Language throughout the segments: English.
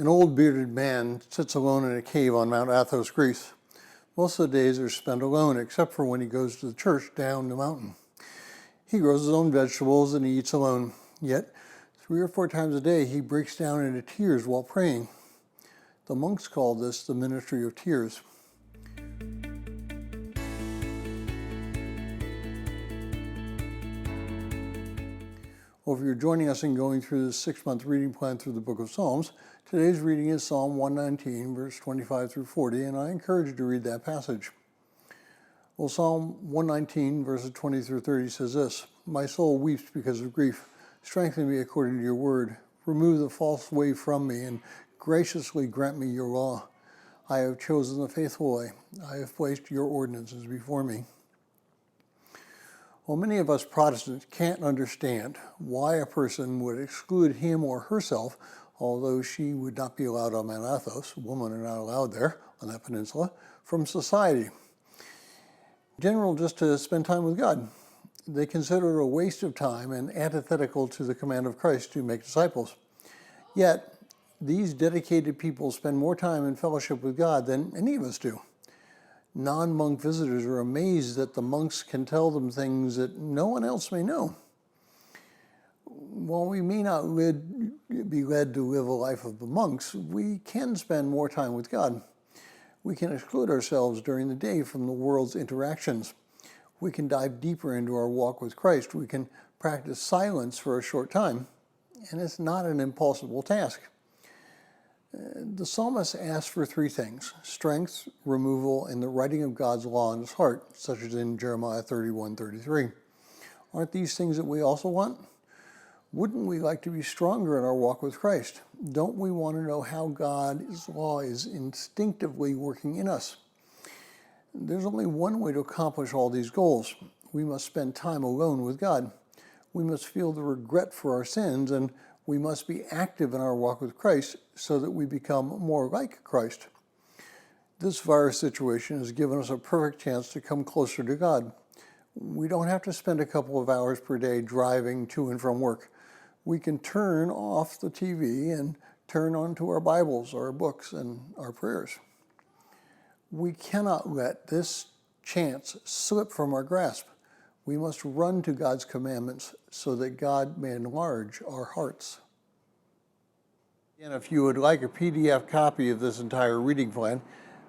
An old bearded man sits alone in a cave on Mount Athos, Greece. Most of the days are spent alone, except for when he goes to the church down the mountain. He grows his own vegetables and he eats alone. Yet, 3 or 4 times a day, he breaks down into tears while praying. The monks call this the ministry of tears. Well, if you're joining us in going through this 6-month reading plan through the book of Psalms, today's reading is Psalm 119, verse 25 through 40, and I encourage you to read that passage. Well, Psalm 119, verses 20 through 30 says this: "My soul weeps because of grief. Strengthen me according to your word. Remove the false way from me, and graciously grant me your law. I have chosen the faithful way. I have placed your ordinances before me." Well, many of us Protestants can't understand why a person would exclude him or herself, although she would not be allowed on Mount Athos. Women are not allowed there on that peninsula, from society. In general, just to spend time with God. They consider it a waste of time and antithetical to the command of Christ to make disciples. Yet, these dedicated people spend more time in fellowship with God than any of us do. Non-monk visitors are amazed that the monks can tell them things that no one else may know. While we may not be led to live a life of the monks, we can spend more time with God. We can exclude ourselves during the day from the world's interactions. We can dive deeper into our walk with Christ. We can practice silence for a short time, and it's not an impossible task. The psalmist asks for 3 things: strength, removal, and the writing of God's law in his heart, such as in Jeremiah 31:33. Aren't these things that we also want? Wouldn't we like to be stronger in our walk with Christ? Don't we want to know how God's law is instinctively working in us? There's only one way to accomplish all these goals. We must spend time alone with God. We must feel the regret for our sins, and we must be active in our walk with Christ so that we become more like Christ. This virus situation has given us a perfect chance to come closer to God. We don't have to spend a couple of hours per day driving to and from work. We can turn off the TV and turn on to our Bibles, our books, and our prayers. We cannot let this chance slip from our grasp. We must run to God's commandments so that God may enlarge our hearts. And if you would like a PDF copy of this entire reading plan,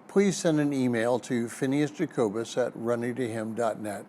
please send an email to phineasjacobus@runningtohim.net.